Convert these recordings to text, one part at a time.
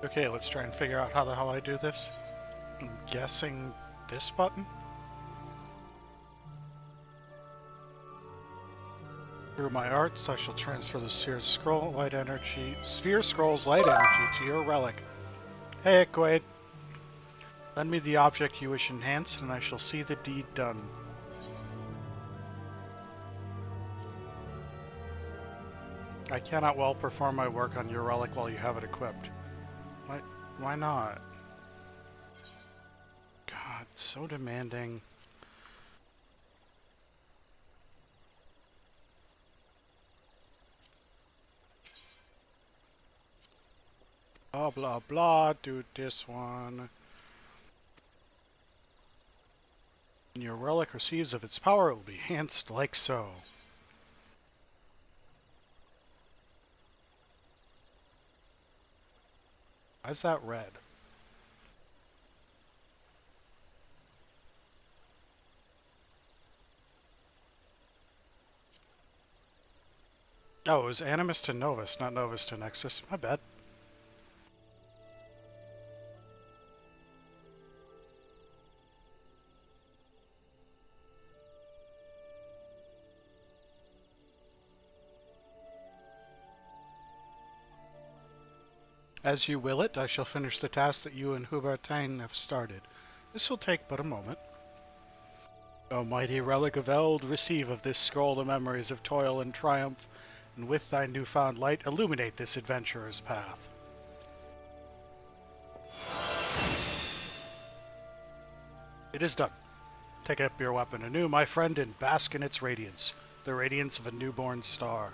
Okay, let's try and figure out how the hell I do this. I'm guessing this button? Through my arts, I shall transfer the Sphere Scroll's light energy to your relic. Hey, Miqo'te. Lend me the object you wish enhanced, and I shall see the deed done. I cannot well perform my work on your relic while you have it equipped. Why not? God, so demanding. Blah blah blah, do this one. When your relic receives of its power, it will be enhanced like so. Why is that red? Oh, it was Animus to Novus, not Novus to Nexus. My bad. As you will it, I shall finish the task that you and Hubertine have started. This will take but a moment. O mighty relic of Eld, receive of this scroll the memories of toil and triumph, and with thy newfound light illuminate this adventurer's path. It is done. Take up your weapon anew, my friend, and bask in its radiance, the radiance of a newborn star.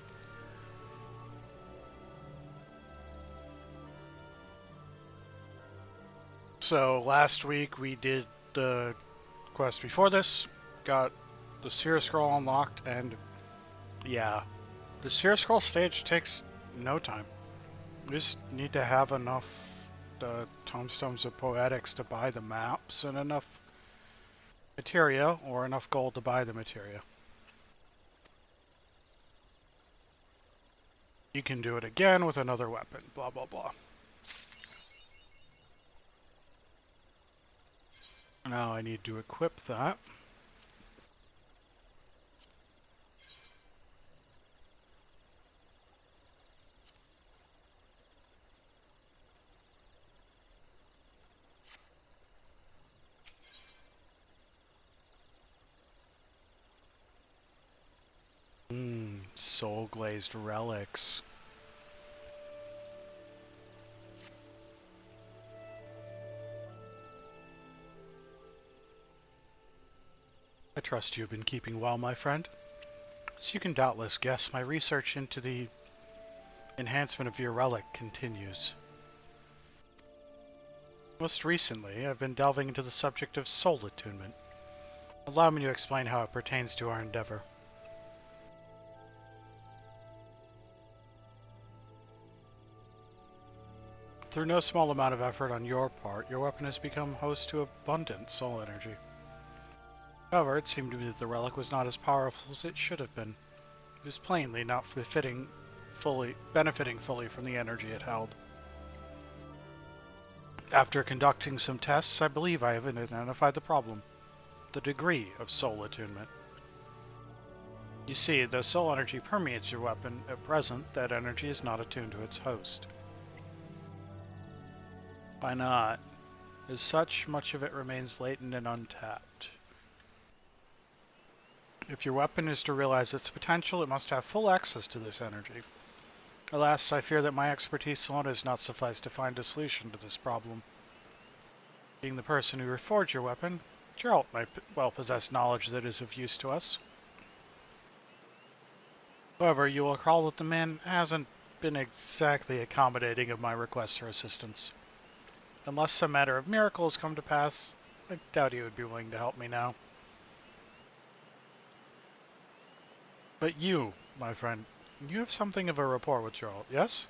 So last week we did the quest before this, got the Sphere Scroll unlocked, and yeah, the Sphere Scroll stage takes no time. We just need to have enough Tomestones of Poetics to buy the maps and enough materia, or enough gold to buy the materia. You can do it again with another weapon, blah blah blah. Now I need to equip that. Soul glazed relics. I trust you've been keeping well, my friend. As you can doubtless guess, my research into the enhancement of your relic continues. Most recently, I've been delving into the subject of soul attunement. Allow me to explain how it pertains to our endeavor. Through no small amount of effort on your part, your weapon has become host to abundant soul energy. However, it seemed to me that the relic was not as powerful as it should have been. It was plainly not benefiting fully from the energy it held. After conducting some tests, I believe I have identified the problem: the degree of soul attunement. You see, though soul energy permeates your weapon, at present, that energy is not attuned to its host. Why not? As such, much of it remains latent and untapped. If your weapon is to realize its potential, it must have full access to this energy. Alas, I fear that my expertise alone has not sufficed to find a solution to this problem. Being the person who reforged your weapon, Geralt might well possess knowledge that is of use to us. However, you will recall that the man hasn't been exactly accommodating of my requests for assistance. Unless some matter of miracle has come to pass, I doubt he would be willing to help me now. But you, my friend, you have something of a rapport with Geralt, yes?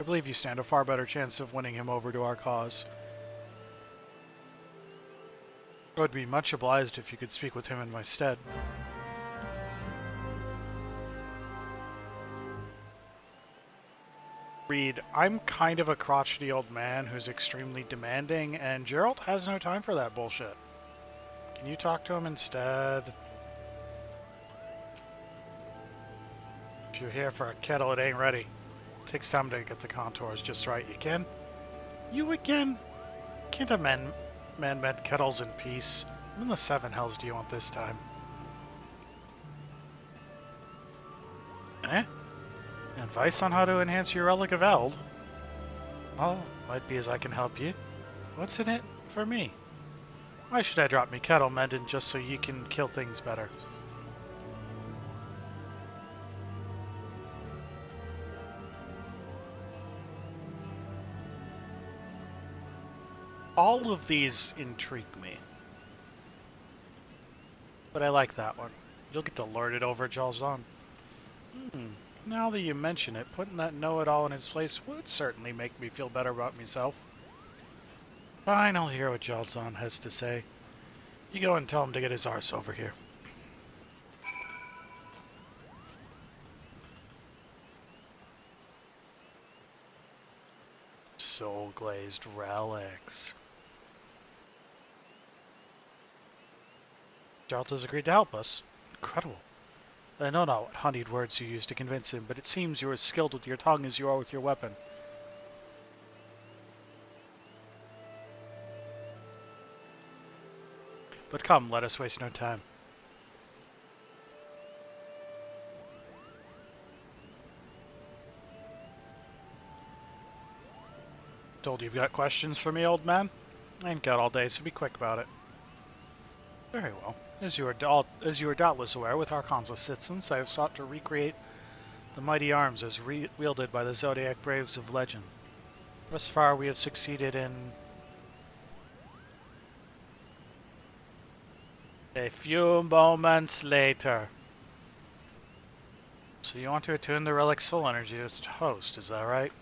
I believe you stand a far better chance of winning him over to our cause. I would be much obliged if you could speak with him in my stead. Reed, I'm kind of a crotchety old man who's extremely demanding, and Gerald has no time for that bullshit. Can you talk to him instead? If you're here for a kettle, it ain't ready. It takes time to get the contours just right. You can? You again? Can't a man mend kettles in peace? What in the seven hells do you want this time? Eh? Advice on how to enhance your Relic of Eld? Well, might be as I can help you. What's in it for me? Why should I drop me kettle mending just so you can kill things better? All of these intrigue me. But I like that one. You'll get to lord it over Jalzan. Now that you mention it, putting that know-it-all in his place would certainly make me feel better about myself. Fine, I'll hear what Jalzan has to say. You go and tell him to get his arse over here. Soul-glazed relics. Jalt has agreed to help us. Incredible. I know not what honeyed words you used to convince him, but it seems you are as skilled with your tongue as you are with your weapon. But come, let us waste no time. Told you've got questions for me, old man? I ain't got all day, so be quick about it. Very well. As you are doubtless aware, with Arkansas citizens, I have sought to recreate the mighty arms as wielded by the Zodiac Braves of legend. Thus far, we have succeeded in a few moments later. So you want to attune the relic's soul energy to its host, is that right?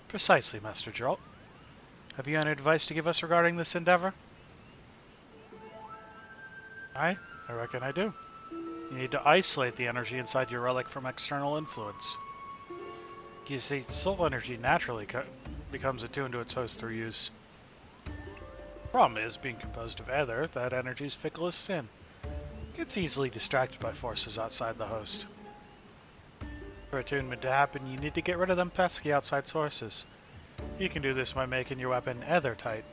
Precisely, Master Geralt. Have you any advice to give us regarding this endeavor? I reckon I do. You need to isolate the energy inside your relic from external influence. You see, soul energy naturally becomes attuned to its host through use. Problem is, being composed of ether, that energy is fickle as sin. Gets easily distracted by forces outside the host. For attunement to happen, you need to get rid of them pesky outside sources. You can do this by making your weapon ether tight.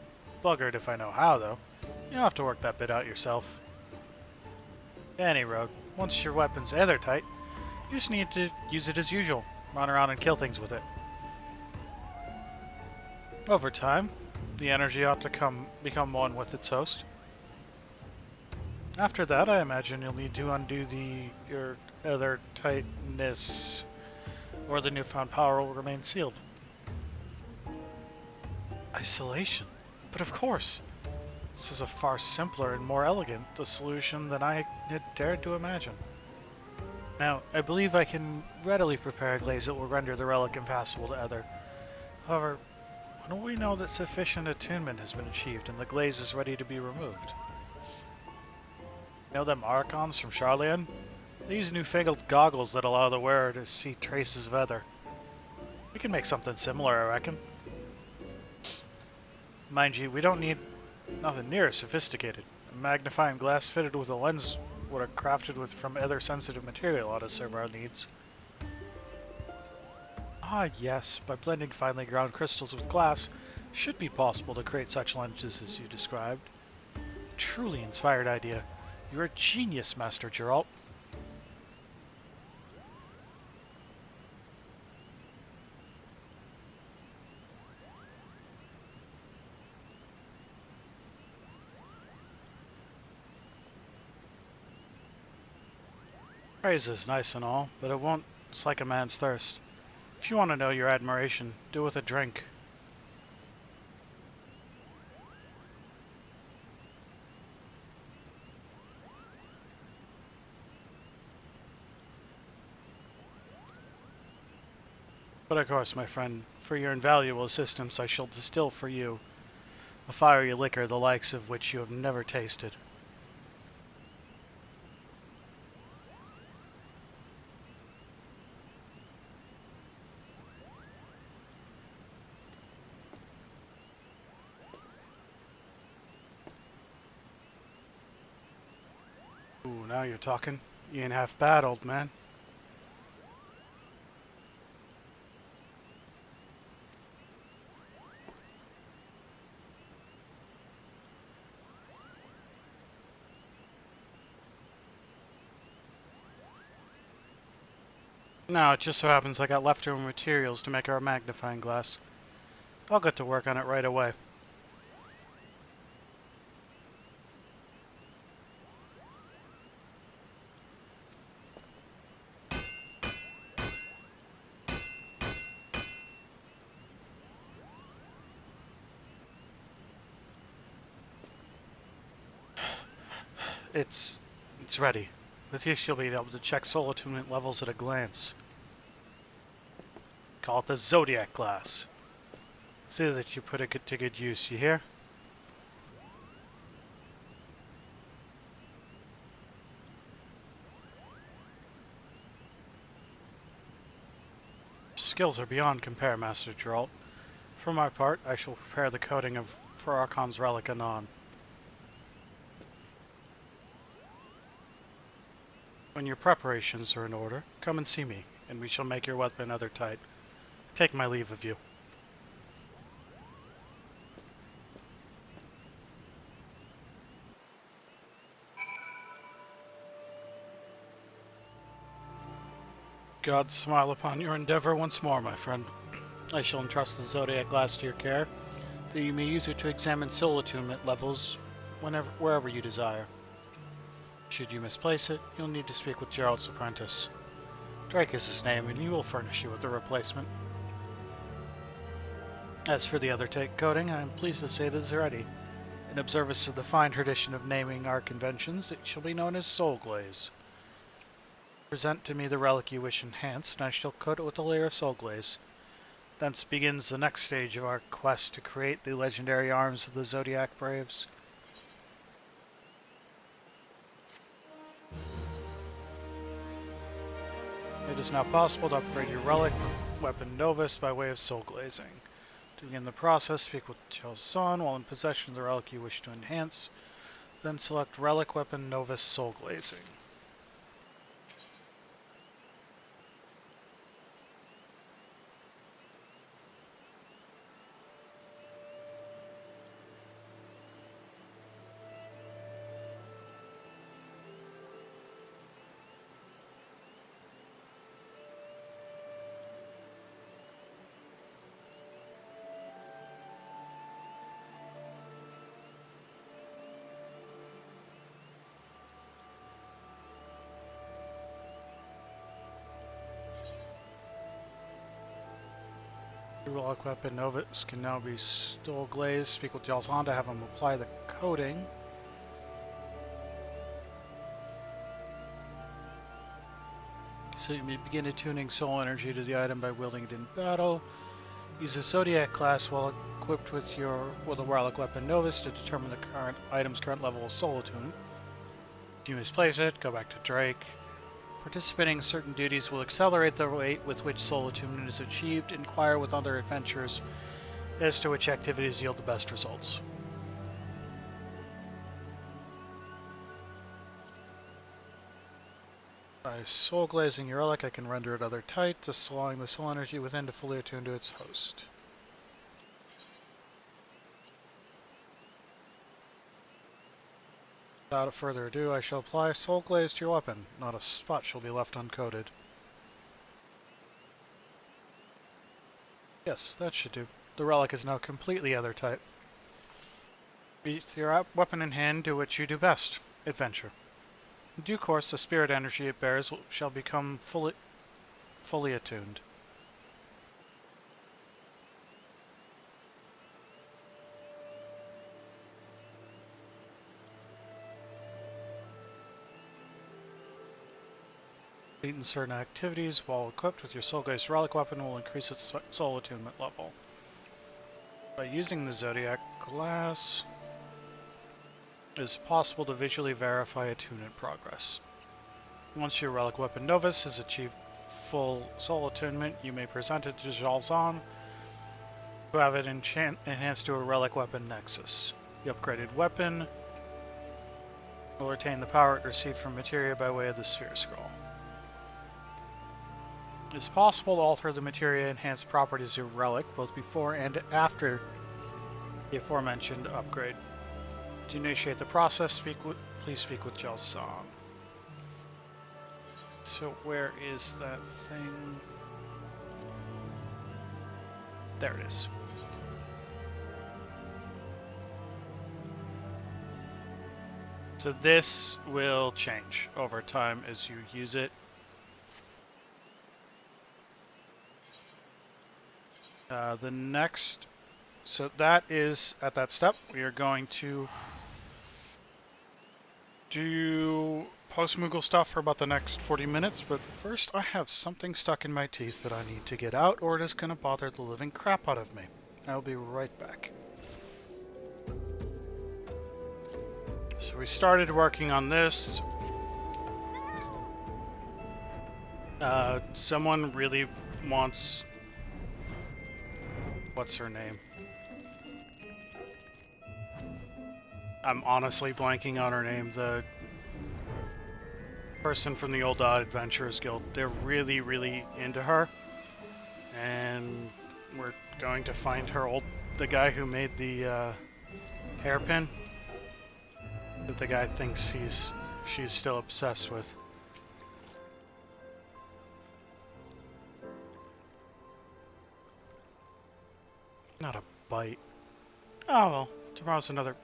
Buggered if I know how, though. You'll have to work that bit out yourself. Any road. Once your weapon's ether tight, you just need to use it as usual. Run around and kill things with it. Over time, the energy ought to become one with its host. After that, I imagine you'll need to undo your ether tightness, or the newfound power will remain sealed. Isolation? But of course! This is a far simpler and more elegant solution than I had dared to imagine. Now, I believe I can readily prepare a glaze that will render the relic impassable to ether. However, when will we know that sufficient attunement has been achieved and the glaze is ready to be removed? You know them Archons from Charlian? They use newfangled goggles that allow the wearer to see traces of ether. We can make something similar, I reckon. Mind you, we don't need nothing near as sophisticated. A magnifying glass fitted with a lens would have crafted from ether-sensitive material ought to serve our needs. Ah yes, by blending finely ground crystals with glass, it should be possible to create such lenses as you described. Truly inspired idea. You're a genius, Master Geralt. Praise is nice and all, but it won't slake a man's thirst. If you want to know your admiration, do it with a drink. But of course, my friend, for your invaluable assistance, I shall distill for you a fiery liquor the likes of which you have never tasted. Now you're talking. You ain't half bad, old man. Now, it just so happens I got leftover materials to make our magnifying glass. I'll get to work on it right away. It's ready. With you, you'll be able to check soul attunement levels at a glance. Call it the Zodiac glass. See that you put it to good use, you hear? Skills are beyond compare, Master Geralt. For my part, I shall prepare the coating for Archon's relic anon. When your preparations are in order, come and see me, and we shall make your weapon other-tight. Take my leave of you. God smile upon your endeavor once more, my friend. I shall entrust the Zodiac glass to your care, that you may use it to examine soul attunement levels wherever you desire. Should you misplace it, you'll need to speak with Geralt's apprentice. Drake is his name, and he will furnish you with a replacement. As for the other coating, I am pleased to say that it is ready. In observance of the fine tradition of naming our conventions, it shall be known as Soul Glaze. Present to me the relic you wish enhanced, and I shall coat it with a layer of soul glaze. Thence begins the next stage of our quest to create the legendary arms of the Zodiac Braves. It is now possible to upgrade your relic weapon Novus by way of soul glazing. To begin the process, speak with Chalson while in possession of the relic you wish to enhance. Then select Relic Weapon Novus Soul Glazing. Your Relic Weapon Novus can now be soul glazed. Speak with Chalson to have him apply the coating. So you may begin attuning soul energy to the item by wielding it in battle. Use the Zodiac class while equipped with a Relic Weapon Novus to determine the item's current level of soul attunement. If you misplace it, go back to Drake. Participating in certain duties will accelerate the rate with which soul attunement is achieved. Inquire with other adventurers as to which activities yield the best results. By soul glazing your relic, I can render it other tight, thus allowing the soul energy within to fully attune to its host. Without further ado, I shall apply soul glaze to your weapon. Not a spot shall be left uncoated. Yes, that should do. The relic is now completely other-type. With your weapon in hand, do what you do best. Adventure. In due course, the spirit energy it bears shall become fully attuned. In certain activities, while equipped with your soul-glazed relic weapon, will increase its soul attunement level. By using the Zodiac glass, it is possible to visually verify attunement progress. Once your relic weapon Novus has achieved full soul attunement, you may present it to Chalson to have it enhanced to a relic weapon Nexus. The upgraded weapon will retain the power it received from materia by way of the sphere scroll. It is possible to alter the materia enhanced properties of a relic both before and after the aforementioned upgrade. To initiate the process, please speak with Jelson. So where is that thing? There it is. So this will change over time as you use it. The next, so that is at that step. We are going to do post-Moogle stuff for about the next 40 minutes, but first I have something stuck in my teeth that I need to get out, or it is going to bother the living crap out of me. I'll be right back. So we started working on this. Someone really wants... What's her name? I'm honestly blanking on her name. The person from the Old Adventurers Guild. They're really, really into her. And we're going to find the guy who made the hairpin that the guy thinks she's still obsessed with. Not a bite. Oh well, tomorrow's another...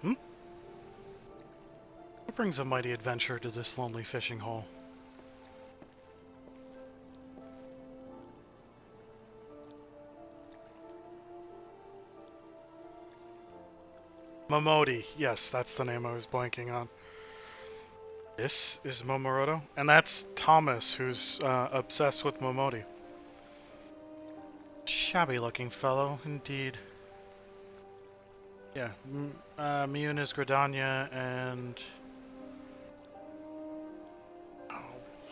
What brings a mighty adventurer to this lonely fishing hole? Miqo'te, yes, that's the name I was blanking on. This is Momoroto, and that's Thomas, who's obsessed with Miqo'te. Shabby looking fellow, indeed. Yeah, Miyun is Gridania, and... Oh,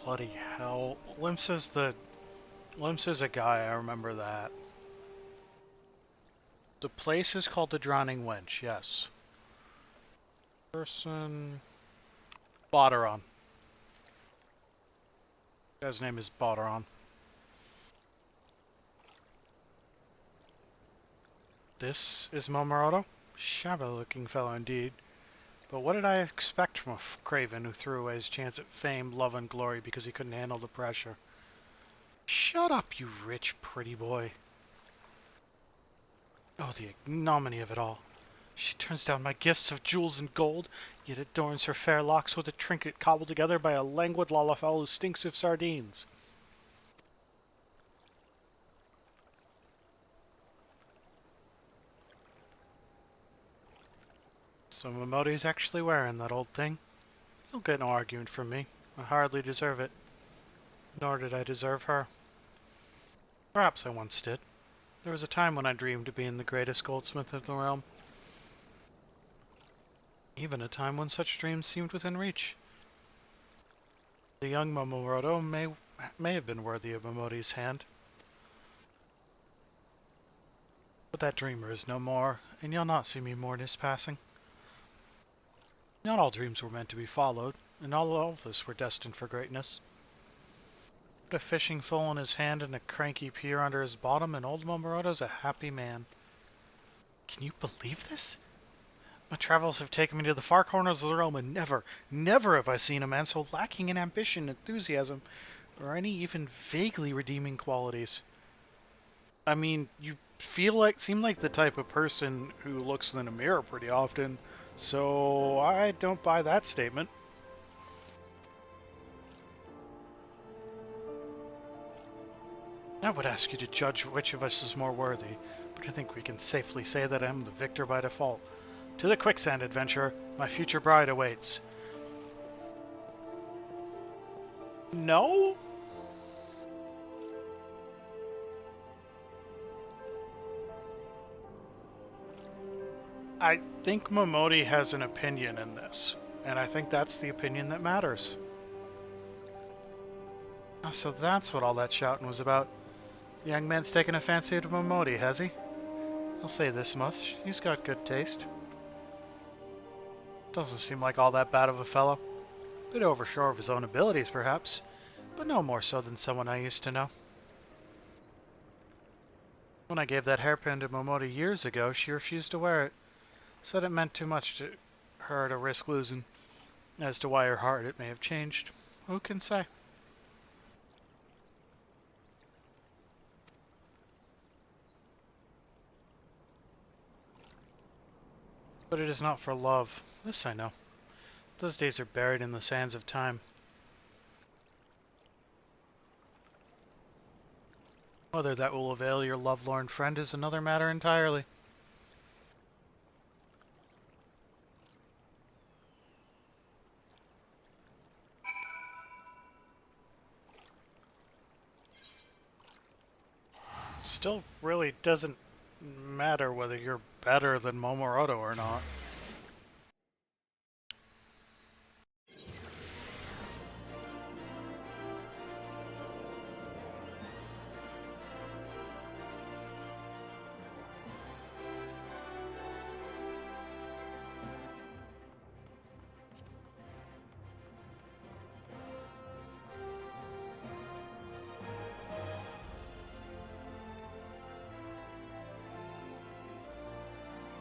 bloody hell. Limps is a guy, I remember that. The place is called the Drowning Wench, yes. Person... Boderon. His name is Boderon. This is Momoroto? Shabby looking fellow indeed. But what did I expect from a craven who threw away his chance at fame, love, and glory because he couldn't handle the pressure? Shut up, you rich, pretty boy. Oh, the ignominy of it all. She turns down my gifts of jewels and gold, yet adorns her fair locks with a trinket cobbled together by a languid lalafell who stinks of sardines. So Miqo'te's actually wearing that old thing. You'll get no argument from me. I hardly deserve it. Nor did I deserve her. Perhaps I once did. There was a time when I dreamed of being the greatest goldsmith of the realm. Even a time when such dreams seemed within reach. The young Momoroto may have been worthy of Miqo'te's hand. But that dreamer is no more, and you'll not see me mourn his passing. Not all dreams were meant to be followed, and not all of us were destined for greatness. With a fishing pole in his hand and a cranky pier under his bottom, and old Momoroto's a happy man. Can you believe this? My travels have taken me to the far corners of the realm, and never have I seen a man so lacking in ambition, enthusiasm, or any even vaguely redeeming qualities. I mean, you seem like the type of person who looks in a mirror pretty often, so I don't buy that statement. I would ask you to judge which of us is more worthy, but I think we can safely say that I am the victor by default. To the quicksand, adventurer. My future bride awaits. No? I think Miqo'te has an opinion in this, and I think that's the opinion that matters. Oh, so that's what all that shouting was about. The young man's taken a fancy to Miqo'te, has he? I'll say this much, he's got good taste. Doesn't seem like all that bad of a fellow. Bit oversure of his own abilities, perhaps, but no more so than someone I used to know. When I gave that hairpin to Miqo'te years ago, she refused to wear it. Said it meant too much to her to risk losing. As to why her heart it may have changed, who can say? But it is not for love. This I know. Those days are buried in the sands of time. Whether that will avail your lovelorn friend is another matter entirely. Still really doesn't matter whether you're better than Momoroto or not.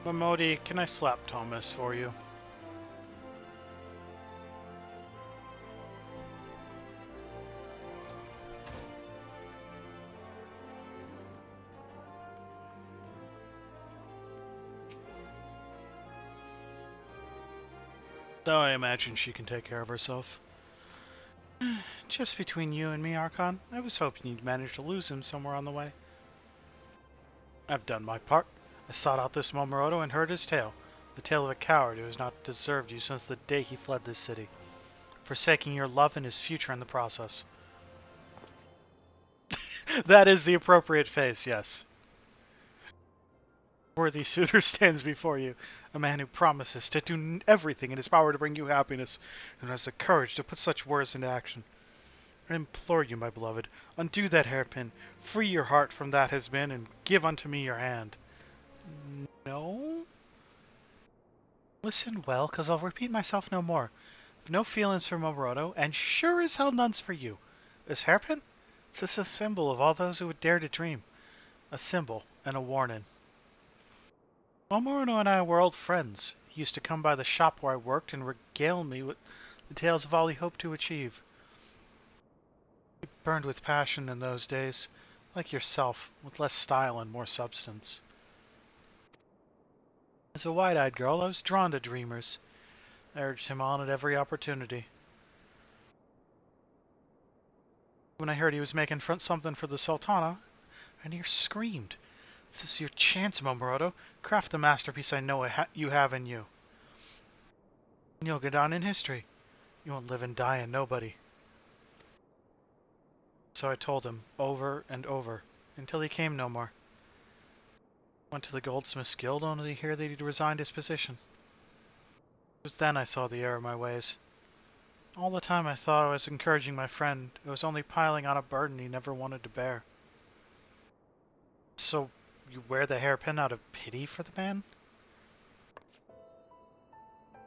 Miqo'te, can I slap Thomas for you? Though I imagine she can take care of herself. Just between you and me, Archon, I was hoping you'd manage to lose him somewhere on the way. I've done my part. I sought out this Momoroto and heard his tale. The tale of a coward who has not deserved you since the day he fled this city, forsaking your love and his future in the process. That is the appropriate face, yes. Worthy suitor stands before you, a man who promises to do everything in his power to bring you happiness, and has the courage to put such words into action. I implore you, my beloved, undo that hairpin, free your heart from that has been, and give unto me your hand. No? Listen well, 'cause I'll repeat myself no more. I've no feelings for Momoroto, and sure as hell none's for you. This hairpin? It's just a symbol of all those who would dare to dream. A symbol and a warning. Momoroto and I were old friends. He used to come by the shop where I worked and regale me with the tales of all he hoped to achieve. He burned with passion in those days, like yourself, with less style and more substance. As a wide-eyed girl, I was drawn to dreamers. I urged him on at every opportunity. When I heard he was making something for the Sultana, I near screamed. This is your chance, Momoroto. Craft the masterpiece I know you have in you. And you'll go down in history. You won't live and die a nobody. So I told him, over and over, until he came no more. Went to the Goldsmiths Guild only to hear that he'd resigned his position. It was then I saw the error of my ways. All the time I thought I was encouraging my friend, it was only piling on a burden he never wanted to bear. So, you wear the hairpin out of pity for the man?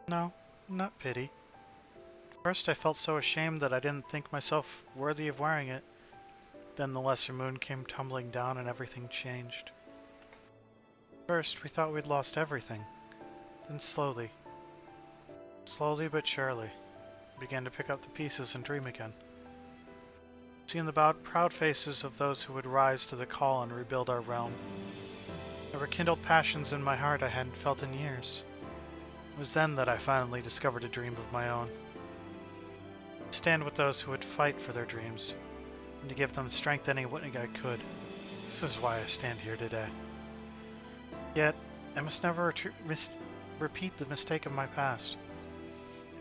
No, not pity. First I felt so ashamed that I didn't think myself worthy of wearing it. Then the lesser moon came tumbling down and everything changed. First we thought we'd lost everything. Then slowly but surely, began to pick up the pieces and dream again. Seeing the proud faces of those who would rise to the call and rebuild our realm. There were kindled passions in my heart I hadn't felt in years. It was then that I finally discovered a dream of my own. To stand with those who would fight for their dreams, and to give them strength any way I could. This is why I stand here today. Yet, I must never repeat the mistake of my past.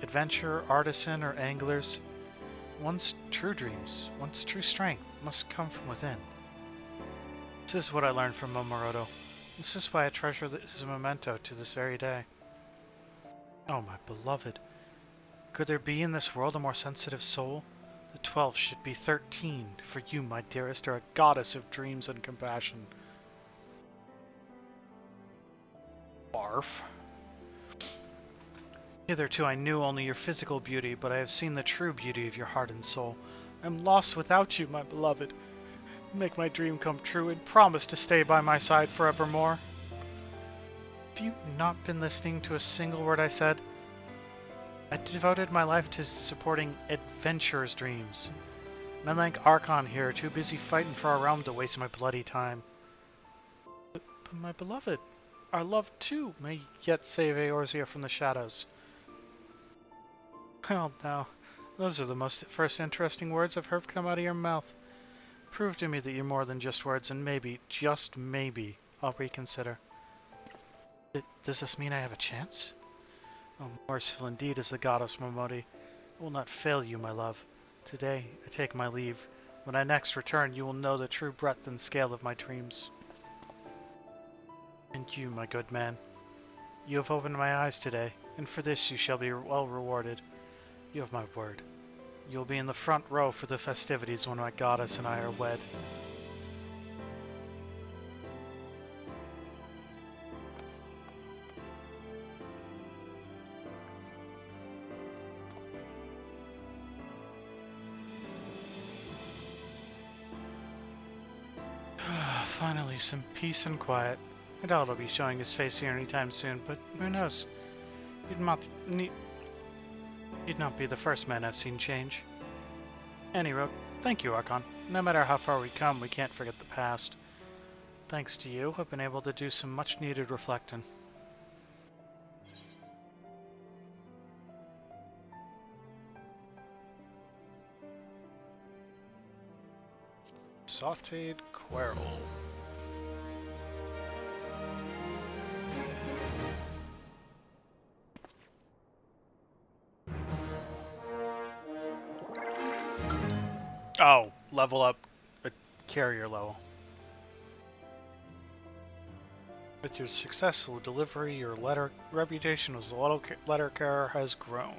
Adventurer, artisan, or anglers, one's true dreams, one's true strength must come from within. This is what I learned from Momoroto. This is why I treasure this as a memento to this very day. Oh, my beloved. Could there be in this world a more sensitive soul? The 12 should be 13, for you, my dearest, are a goddess of dreams and compassion. Barf. Hitherto I knew only your physical beauty, but I have seen the true beauty of your heart and soul. I am lost without you, my beloved. Make my dream come true and promise to stay by my side forevermore. Have you not been listening to a single word I said? I devoted my life to supporting adventurers' dreams. Men like Archon here are too busy fighting for our realm to waste my bloody time. But my beloved, our love too may yet save Eorzea from the shadows. Well, now, those are the most first interesting words I've heard come out of your mouth. Prove to me that you're more than just words, and maybe, just maybe, I'll reconsider. Does this mean I have a chance? Oh, merciful indeed is the goddess Miqo'te. I will not fail you, my love. Today, I take my leave. When I next return, you will know the true breadth and scale of my dreams. And you, my good man, you have opened my eyes today, and for this you shall be well rewarded. You have my word. You will be in the front row for the festivities when my goddess and I are wed. Finally, some peace and quiet. I doubt he'll be showing his face here anytime soon, but who knows? He'd not be the first man I've seen change. Anyway, thank you, Archon. No matter how far we come, we can't forget the past. Thanks to you, I've been able to do some much-needed reflecting. Sauteed Querl. Oh, level up a carrier level. With your successful delivery, your reputation as a letter carrier has grown.